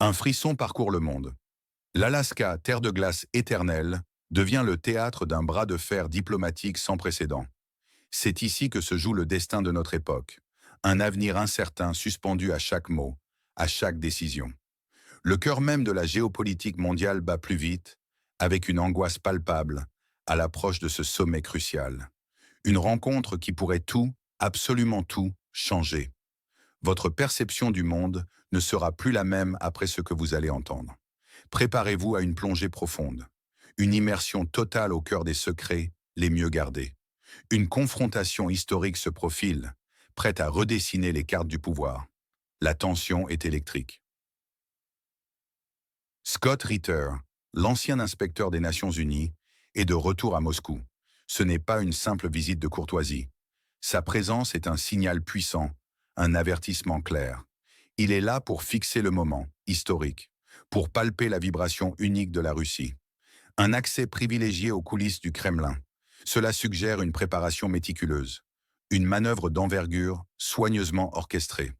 Un frisson parcourt le monde. L'Alaska, terre de glace éternelle, devient le théâtre d'un bras de fer diplomatique sans précédent. C'est ici que se joue le destin de notre époque. Un avenir incertain suspendu à chaque mot, à chaque décision. Le cœur même de la géopolitique mondiale bat plus vite, avec une angoisse palpable, à l'approche de ce sommet crucial. Une rencontre qui pourrait tout, absolument tout, changer. Votre perception du monde ne sera plus la même après ce que vous allez entendre. Préparez-vous à une plongée profonde, une immersion totale au cœur des secrets les mieux gardés. Une confrontation historique se profile, prête à redessiner les cartes du pouvoir. La tension est électrique. Scott Ritter, l'ancien inspecteur des Nations Unies, est de retour à Moscou. Ce n'est pas une simple visite de courtoisie. Sa présence est un signal puissant, un avertissement clair. Il est là pour fixer le moment, historique, pour palper la vibration unique de la Russie. Un accès privilégié aux coulisses du Kremlin. Cela suggère une préparation méticuleuse, une manœuvre d'envergure soigneusement orchestrée.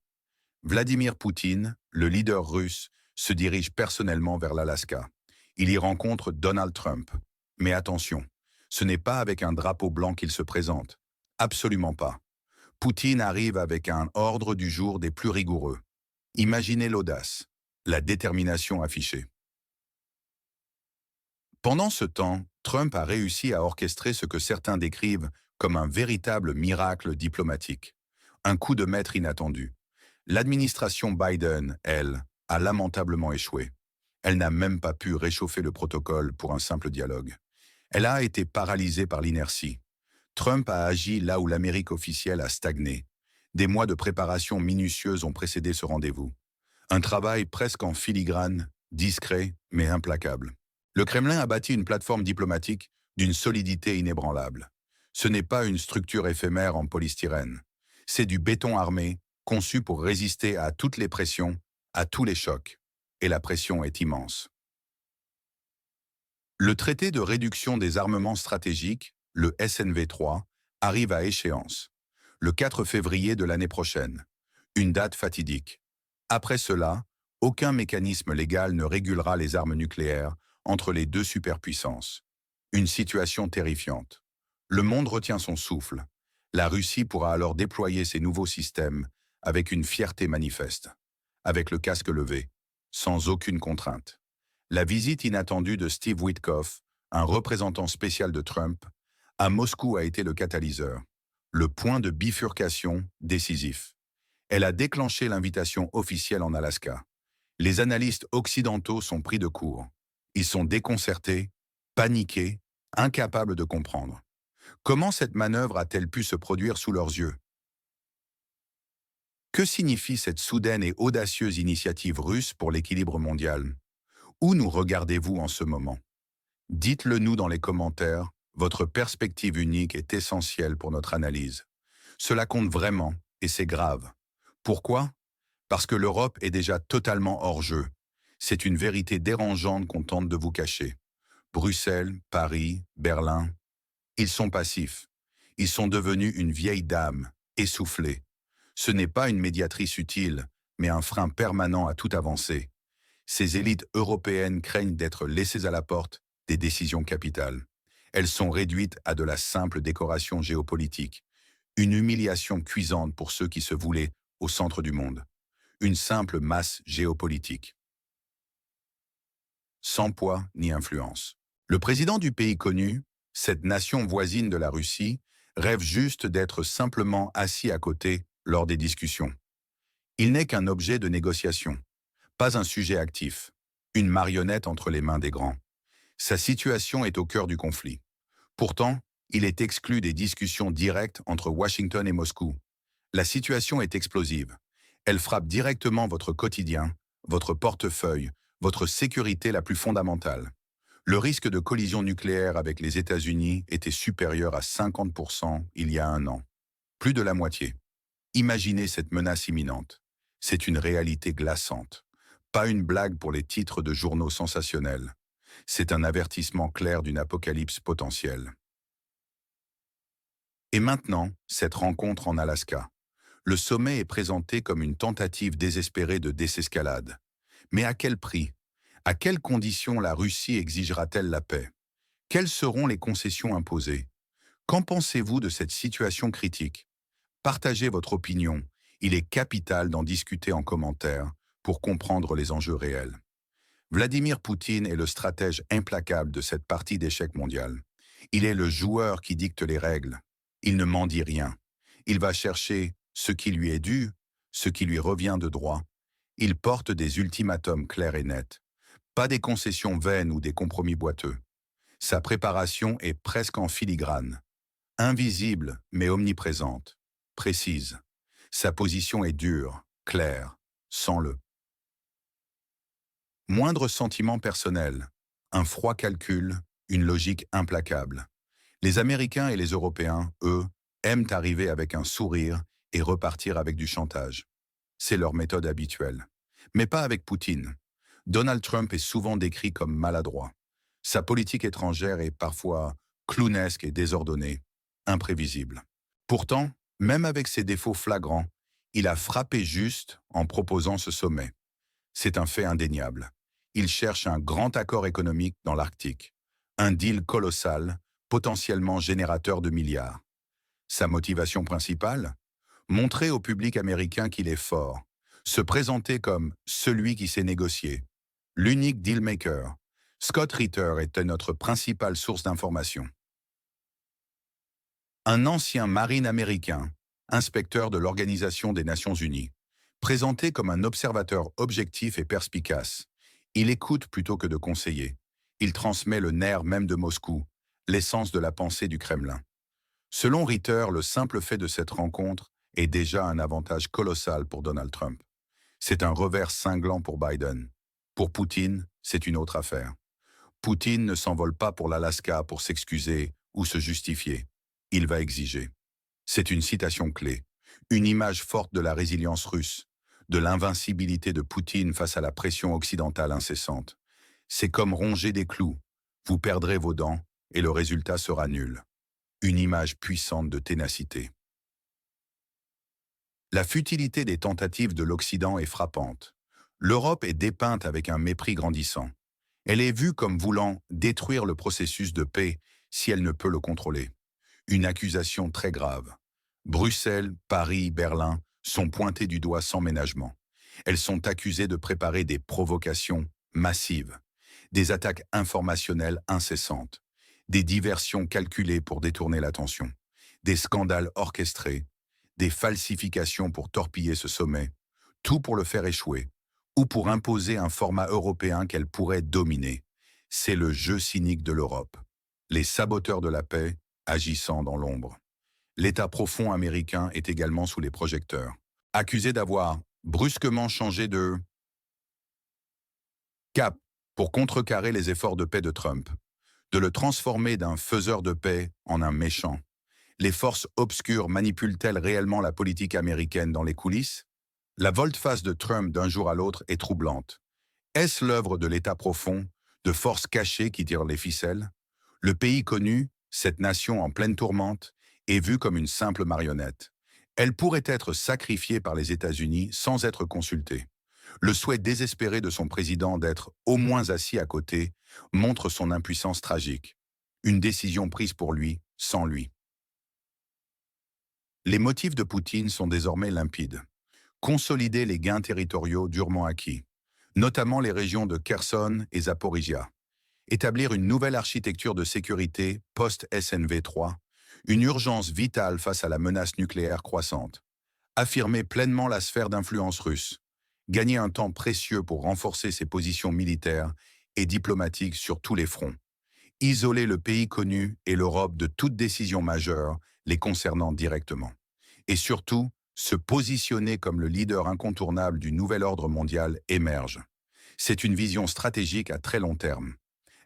Vladimir Poutine, le leader russe, se dirige personnellement vers l'Alaska. Il y rencontre Donald Trump. Mais attention, ce n'est pas avec un drapeau blanc qu'il se présente. Absolument pas. Poutine arrive avec un ordre du jour des plus rigoureux. Imaginez l'audace, la détermination affichée. Pendant ce temps, Trump a réussi à orchestrer ce que certains décrivent comme un véritable miracle diplomatique. Un coup de maître inattendu. L'administration Biden, elle, a lamentablement échoué. Elle n'a même pas pu réchauffer le protocole pour un simple dialogue. Elle a été paralysée par l'inertie. Trump a agi là où l'Amérique officielle a stagné. Des mois de préparation minutieuse ont précédé ce rendez-vous. Un travail presque en filigrane, discret mais implacable. Le Kremlin a bâti une plateforme diplomatique d'une solidité inébranlable. Ce n'est pas une structure éphémère en polystyrène. C'est du béton armé, conçu pour résister à toutes les pressions, à tous les chocs. Et la pression est immense. Le traité de réduction des armements stratégiques, le SNV3, arrive à échéance, le 4 février de l'année prochaine. Une date fatidique. Après cela, aucun mécanisme légal ne régulera les armes nucléaires entre les deux superpuissances. Une situation terrifiante. Le monde retient son souffle. La Russie pourra alors déployer ses nouveaux systèmes avec une fierté manifeste, avec le casque levé, sans aucune contrainte. La visite inattendue de Steve Witkoff, un représentant spécial de Trump, à Moscou a été le catalyseur, le point de bifurcation décisif. Elle a déclenché l'invitation officielle en Alaska. Les analystes occidentaux sont pris de court. Ils sont déconcertés, paniqués, incapables de comprendre. Comment cette manœuvre a-t-elle pu se produire sous leurs yeux? Que signifie cette soudaine et audacieuse initiative russe pour l'équilibre mondial? Où nous regardez-vous en ce moment? Dites-le nous dans les commentaires, votre perspective unique est essentielle pour notre analyse. Cela compte vraiment, et c'est grave. Pourquoi? Parce que l'Europe est déjà totalement hors jeu. C'est une vérité dérangeante qu'on tente de vous cacher. Bruxelles, Paris, Berlin, ils sont passifs. Ils sont devenus une vieille dame, essoufflée. Ce n'est pas une médiatrice utile, mais un frein permanent à toute avancée. Ces élites européennes craignent d'être laissées à la porte des décisions capitales. Elles sont réduites à de la simple décoration géopolitique. Une humiliation cuisante pour ceux qui se voulaient au centre du monde. Une simple masse géopolitique. Sans poids ni influence. Le président du pays connu, cette nation voisine de la Russie, rêve juste d'être simplement assis à côté lors des discussions. Il n'est qu'un objet de négociation, pas un sujet actif, une marionnette entre les mains des grands. Sa situation est au cœur du conflit. Pourtant, il est exclu des discussions directes entre Washington et Moscou. La situation est explosive. Elle frappe directement votre quotidien, votre portefeuille, votre sécurité la plus fondamentale. Le risque de collision nucléaire avec les États-Unis était supérieur à 50% il y a un an. Plus de la moitié. Imaginez cette menace imminente. C'est une réalité glaçante. Pas une blague pour les titres de journaux sensationnels. C'est un avertissement clair d'une apocalypse potentielle. Et maintenant, cette rencontre en Alaska. Le sommet est présenté comme une tentative désespérée de désescalade. Mais à quel prix? À quelles conditions la Russie exigera-t-elle la paix? Quelles seront les concessions imposées? Qu'en pensez-vous de cette situation critique? Partagez votre opinion. Il est capital d'en discuter en commentaire pour comprendre les enjeux réels. Vladimir Poutine est le stratège implacable de cette partie d'échecs mondiale. Il est le joueur qui dicte les règles. Il ne m'en dit rien. Il va chercher ce qui lui est dû, ce qui lui revient de droit. Il porte des ultimatums clairs et nets, pas des concessions vaines ou des compromis boiteux. Sa préparation est presque en filigrane, invisible mais omniprésente, précise. Sa position est dure, claire, sans le moindre sentiment personnel, un froid calcul, une logique implacable. Les Américains et les Européens, eux, aiment arriver avec un sourire et repartir avec du chantage. C'est leur méthode habituelle. Mais pas avec Poutine. Donald Trump est souvent décrit comme maladroit. Sa politique étrangère est parfois clownesque et désordonnée, imprévisible. Pourtant, même avec ses défauts flagrants, il a frappé juste en proposant ce sommet. C'est un fait indéniable. Il cherche un grand accord économique dans l'Arctique, un deal colossal, potentiellement générateur de milliards. Sa motivation principale? Montrer au public américain qu'il est fort, se présenter comme celui qui sait négocier, l'unique dealmaker. Scott Ritter était notre principale source d'information. Un ancien marine américain, inspecteur de l'Organisation des Nations Unies, présenté comme un observateur objectif et perspicace. Il écoute plutôt que de conseiller. Il transmet le nerf même de Moscou, l'essence de la pensée du Kremlin. Selon Ritter, le simple fait de cette rencontre est déjà un avantage colossal pour Donald Trump. C'est un revers cinglant pour Biden. Pour Poutine, c'est une autre affaire. Poutine ne s'envole pas pour l'Alaska pour s'excuser ou se justifier. Il va exiger. C'est une citation clé, une image forte de la résilience russe, de l'invincibilité de Poutine face à la pression occidentale incessante. C'est comme ronger des clous. Vous perdrez vos dents et le résultat sera nul. Une image puissante de ténacité. La futilité des tentatives de l'Occident est frappante. L'Europe est dépeinte avec un mépris grandissant. Elle est vue comme voulant détruire le processus de paix si elle ne peut le contrôler. Une accusation très grave. Bruxelles, Paris, Berlin sont pointées du doigt sans ménagement. Elles sont accusées de préparer des provocations massives, des attaques informationnelles incessantes, des diversions calculées pour détourner l'attention, des scandales orchestrés, des falsifications pour torpiller ce sommet, tout pour le faire échouer, ou pour imposer un format européen qu'elle pourrait dominer. C'est le jeu cynique de l'Europe. Les saboteurs de la paix agissant dans l'ombre. L'État profond américain est également sous les projecteurs. Accusé d'avoir brusquement changé de cap pour contrecarrer les efforts de paix de Trump, de le transformer d'un faiseur de paix en un méchant. Les forces obscures manipulent-elles réellement la politique américaine dans les coulisses? La volte-face de Trump d'un jour à l'autre est troublante. Est-ce l'œuvre de l'État profond, de forces cachées qui tirent les ficelles? Le pays connu, cette nation en pleine tourmente, est vue comme une simple marionnette. Elle pourrait être sacrifiée par les États-Unis sans être consultée. Le souhait désespéré de son président d'être au moins assis à côté montre son impuissance tragique. Une décision prise pour lui, sans lui. Les motifs de Poutine sont désormais limpides. Consolider les gains territoriaux durement acquis, notamment les régions de Kherson et Zaporizhia. Établir une nouvelle architecture de sécurité post-SNV3, une urgence vitale face à la menace nucléaire croissante. Affirmer pleinement la sphère d'influence russe. Gagner un temps précieux pour renforcer ses positions militaires et diplomatiques sur tous les fronts. Isoler le pays connu et l'Europe de toute décision majeure les concernant directement. Et surtout, se positionner comme le leader incontournable du nouvel ordre mondial émerge. C'est une vision stratégique à très long terme.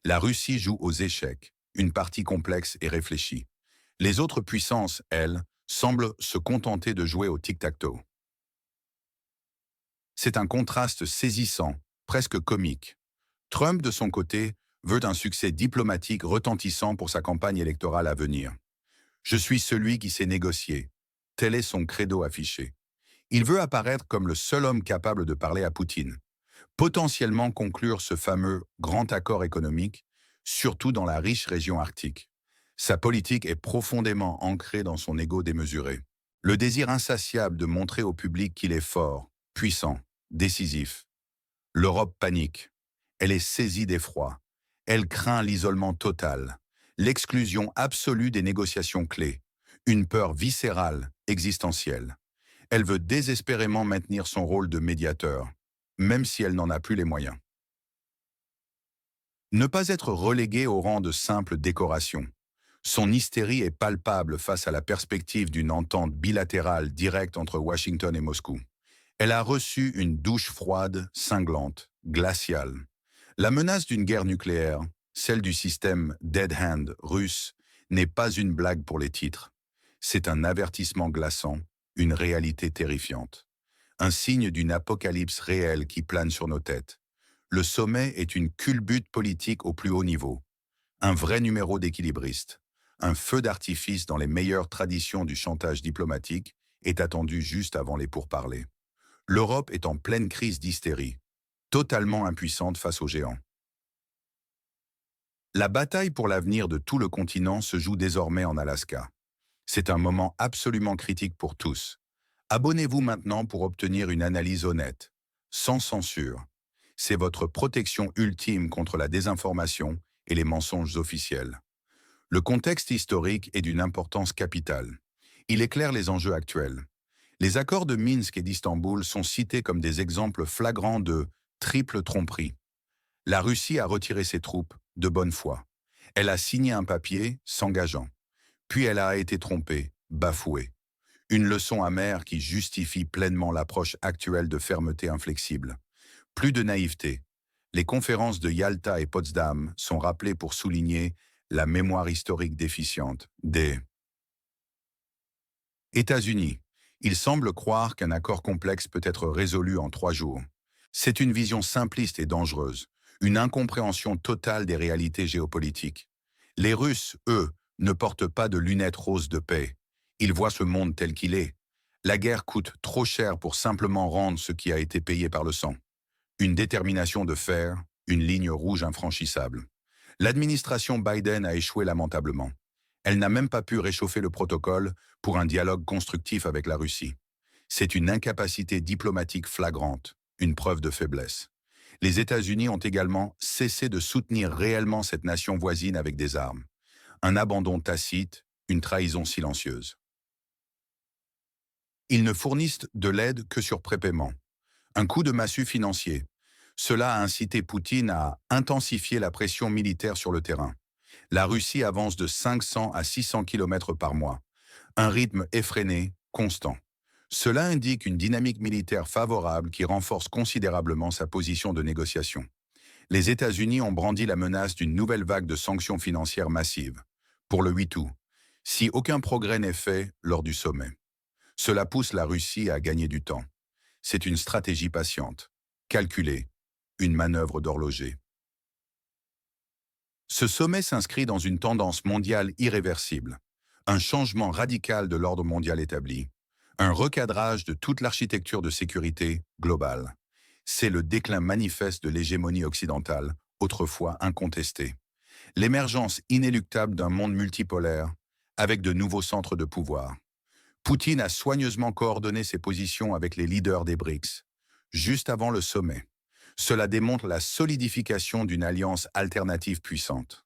La Russie joue aux échecs, une partie complexe et réfléchie. Les autres puissances, elles, semblent se contenter de jouer au tic-tac-toe. C'est un contraste saisissant, presque comique. Trump, de son côté, veut un succès diplomatique retentissant pour sa campagne électorale à venir. Je suis celui qui sait négocier. Tel est son credo affiché. Il veut apparaître comme le seul homme capable de parler à Poutine. potentiellement conclure ce fameux grand accord économique, surtout dans la riche région arctique. Sa politique est profondément ancrée dans son ego démesuré. Le désir insatiable de montrer au public qu'il est fort, puissant, décisif. L'Europe panique. Elle est saisie d'effroi. Elle craint l'isolement total, l'exclusion absolue des négociations clés, une peur viscérale, existentielle. Elle veut désespérément maintenir son rôle de médiateur, même si elle n'en a plus les moyens. Ne pas être reléguée au rang de simple décoration. Son hystérie est palpable face à la perspective d'une entente bilatérale directe entre Washington et Moscou. Elle a reçu une douche froide, cinglante, glaciale. La menace d'une guerre nucléaire, celle du système Dead Hand russe, n'est pas une blague pour les titres. C'est un avertissement glaçant, une réalité terrifiante. Un signe d'une apocalypse réelle qui plane sur nos têtes. Le sommet est une culbute politique au plus haut niveau. Un vrai numéro d'équilibriste. Un feu d'artifice dans les meilleures traditions du chantage diplomatique est attendu juste avant les pourparlers. L'Europe est en pleine crise d'hystérie, totalement impuissante face aux géants. La bataille pour l'avenir de tout le continent se joue désormais en Alaska. C'est un moment absolument critique pour tous. Abonnez-vous maintenant pour obtenir une analyse honnête, sans censure. C'est votre protection ultime contre la désinformation et les mensonges officiels. Le contexte historique est d'une importance capitale. Il éclaire les enjeux actuels. Les accords de Minsk et d'Istanbul sont cités comme des exemples flagrants de triple tromperie. La Russie a retiré ses troupes, de bonne foi. Elle a signé un papier, s'engageant. Puis elle a été trompée, bafouée. Une leçon amère qui justifie pleinement l'approche actuelle de fermeté inflexible. Plus de naïveté. Les conférences de Yalta et Potsdam sont rappelées pour souligner la mémoire historique déficiente des États-Unis. Il semble croire qu'un accord complexe peut être résolu en 3 jours. C'est une vision simpliste et dangereuse, une incompréhension totale des réalités géopolitiques. Les Russes, eux, ne portent pas de lunettes roses de paix. Ils voient ce monde tel qu'il est. La guerre coûte trop cher pour simplement rendre ce qui a été payé par le sang. Une détermination de fer, une ligne rouge infranchissable. L'administration Biden a échoué lamentablement. Elle n'a même pas pu réchauffer le protocole pour un dialogue constructif avec la Russie. C'est une incapacité diplomatique flagrante, une preuve de faiblesse. Les États-Unis ont également cessé de soutenir réellement cette nation voisine avec des armes. Un abandon tacite, une trahison silencieuse. Ils ne fournissent de l'aide que sur prépaiement. Un coup de massue financier. Cela a incité Poutine à intensifier la pression militaire sur le terrain. La Russie avance de 500 à 600 km par mois. Un rythme effréné, constant. Cela indique une dynamique militaire favorable qui renforce considérablement sa position de négociation. Les États-Unis ont brandi la menace d'une nouvelle vague de sanctions financières massives, pour le 8 août, si aucun progrès n'est fait lors du sommet. Cela pousse la Russie à gagner du temps. C'est une stratégie patiente, calculée, une manœuvre d'horloger. Ce sommet s'inscrit dans une tendance mondiale irréversible, un changement radical de l'ordre mondial établi, un recadrage de toute l'architecture de sécurité globale. C'est le déclin manifeste de l'hégémonie occidentale, autrefois incontestée. L'émergence inéluctable d'un monde multipolaire, avec de nouveaux centres de pouvoir. Poutine a soigneusement coordonné ses positions avec les leaders des BRICS, juste avant le sommet. Cela démontre la solidification d'une alliance alternative puissante.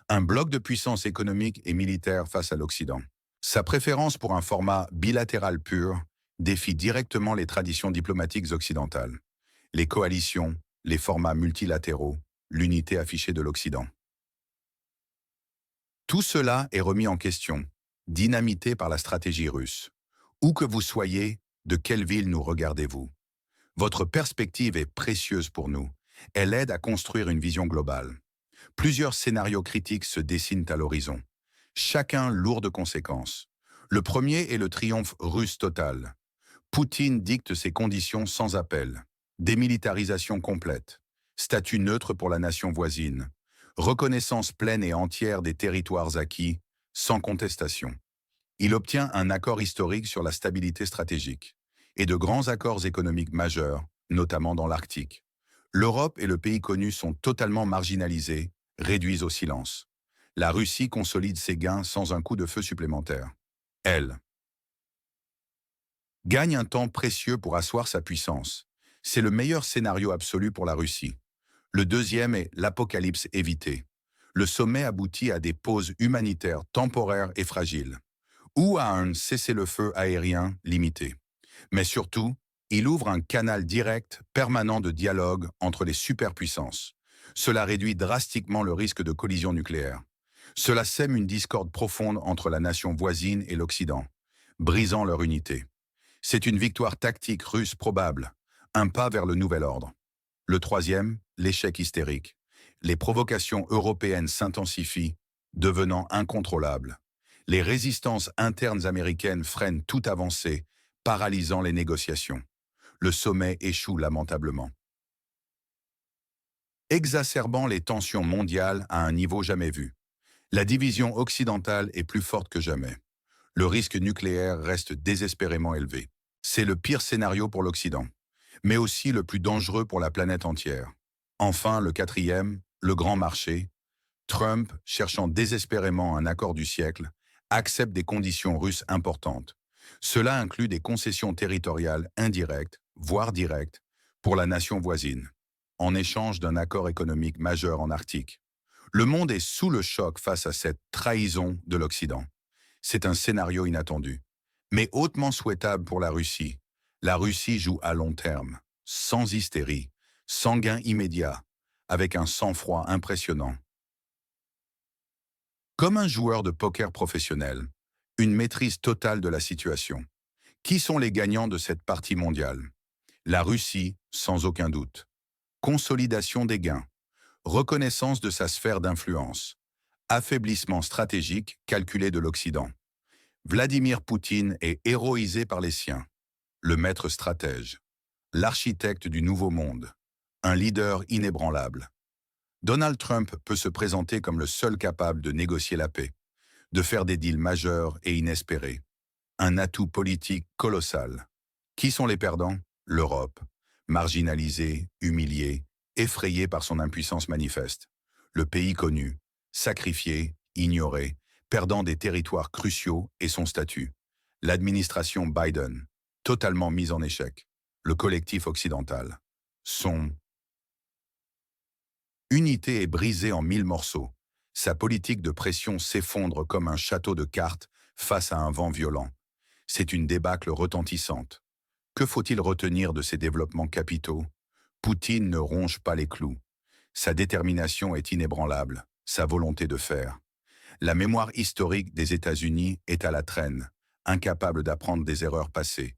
Un bloc de puissance économique et militaire face à l'Occident. Sa préférence pour un format bilatéral pur défie directement les traditions diplomatiques occidentales. Les coalitions, les formats multilatéraux, l'unité affichée de l'Occident. Tout cela est remis en question, dynamité par la stratégie russe. Où que vous soyez, de quelle ville nous regardez-vous? Votre perspective est précieuse pour nous. Elle aide à construire une vision globale. Plusieurs scénarios critiques se dessinent à l'horizon. Chacun lourd de conséquences. Le premier est le triomphe russe total. Poutine dicte ses conditions sans appel. Démilitarisation complète. Statut neutre pour la nation voisine. Reconnaissance pleine et entière des territoires acquis, sans contestation. Il obtient un accord historique sur la stabilité stratégique et de grands accords économiques majeurs, notamment dans l'Arctique. L'Europe et le pays connu sont totalement marginalisés, réduits au silence. La Russie consolide ses gains sans un coup de feu supplémentaire. Elle gagne un temps précieux pour asseoir sa puissance. C'est le meilleur scénario absolu pour la Russie. Le deuxième est l'apocalypse évitée. Le sommet aboutit à des pauses humanitaires temporaires et fragiles, ou à un cessez-le-feu aérien limité. Mais surtout, il ouvre un canal direct, permanent de dialogue entre les superpuissances. Cela réduit drastiquement le risque de collision nucléaire. Cela sème une discorde profonde entre la nation voisine et l'Occident, brisant leur unité. C'est une victoire tactique russe probable, un pas vers le nouvel ordre. Le troisième, l'échec hystérique. Les provocations européennes s'intensifient, devenant incontrôlables. Les résistances internes américaines freinent toute avancée, paralysant les négociations. Le sommet échoue lamentablement, exacerbant les tensions mondiales à un niveau jamais vu. La division occidentale est plus forte que jamais. Le risque nucléaire reste désespérément élevé. C'est le pire scénario pour l'Occident, mais aussi le plus dangereux pour la planète entière. Enfin, le quatrième, le grand marché. Trump, cherchant désespérément un accord du siècle, accepte des conditions russes importantes. Cela inclut des concessions territoriales indirectes, voire directes, pour la nation voisine, en échange d'un accord économique majeur en Arctique. Le monde est sous le choc face à cette trahison de l'Occident. C'est un scénario inattendu, mais hautement souhaitable pour la Russie. La Russie joue à long terme, sans hystérie, sans gain immédiat, avec un sang-froid impressionnant. Comme un joueur de poker professionnel, une maîtrise totale de la situation. Qui sont les gagnants de cette partie mondiale? La Russie, sans aucun doute. Consolidation des gains, reconnaissance de sa sphère d'influence, affaiblissement stratégique calculé de l'Occident. Vladimir Poutine est héroïsé par les siens, le maître stratège, l'architecte du nouveau monde, un leader inébranlable. Donald Trump peut se présenter comme le seul capable de négocier la paix, de faire des deals majeurs et inespérés. Un atout politique colossal. Qui sont les perdants? L'Europe, marginalisée, humiliée, effrayée par son impuissance manifeste. Le pays connu, sacrifié, ignoré, perdant des territoires cruciaux et son statut. L'administration Biden, totalement mise en échec. Le collectif occidental. Son unité est brisée en 1000 morceaux. Sa politique de pression s'effondre comme un château de cartes face à un vent violent. C'est une débâcle retentissante. Que faut-il retenir de ces développements capitaux? Poutine ne ronge pas les clous. Sa détermination est inébranlable, sa volonté de faire. La mémoire historique des États-Unis est à la traîne, incapable d'apprendre des erreurs passées.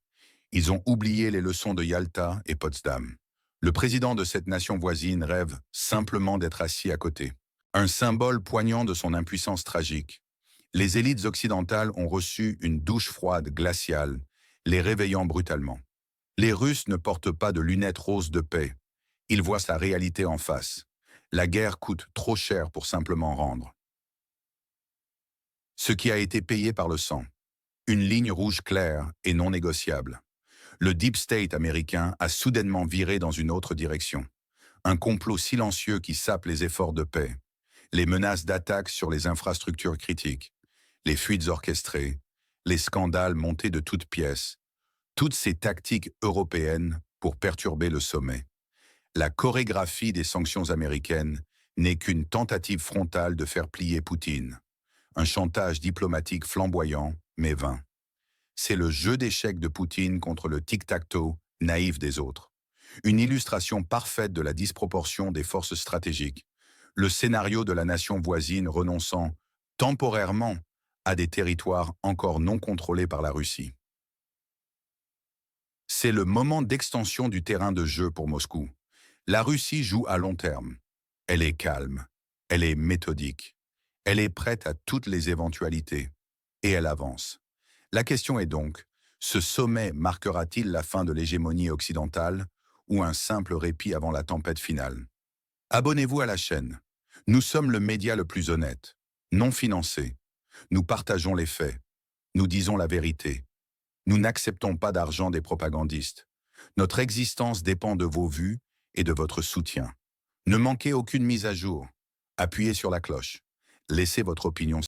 Ils ont oublié les leçons de Yalta et Potsdam. Le président de cette nation voisine rêve simplement d'être assis à côté. Un symbole poignant de son impuissance tragique. Les élites occidentales ont reçu une douche froide glaciale, les réveillant brutalement. Les Russes ne portent pas de lunettes roses de paix. Ils voient sa réalité en face. La guerre coûte trop cher pour simplement rendre. Ce qui a été payé par le sang. Une ligne rouge claire et non négociable. Le Deep State américain a soudainement viré dans une autre direction. Un complot silencieux qui sape les efforts de paix. Les menaces d'attaque sur les infrastructures critiques. Les fuites orchestrées. Les scandales montés de toutes pièces. Toutes ces tactiques européennes pour perturber le sommet. La chorégraphie des sanctions américaines n'est qu'une tentative frontale de faire plier Poutine. Un chantage diplomatique flamboyant, mais vain. C'est le jeu d'échecs de Poutine contre le tic-tac-toe naïf des autres. Une illustration parfaite de la disproportion des forces stratégiques. Le scénario de la nation voisine renonçant temporairement à des territoires encore non contrôlés par la Russie. C'est le moment d'extension du terrain de jeu pour Moscou. La Russie joue à long terme. Elle est calme, elle est méthodique, elle est prête à toutes les éventualités, et elle avance. La question est donc, ce sommet marquera-t-il la fin de l'hégémonie occidentale ou un simple répit avant la tempête finale? Abonnez-vous à la chaîne. Nous sommes le média le plus honnête, non financé. Nous partageons les faits. Nous disons la vérité. Nous n'acceptons pas d'argent des propagandistes. Notre existence dépend de vos vues et de votre soutien. Ne manquez aucune mise à jour. Appuyez sur la cloche. Laissez votre opinion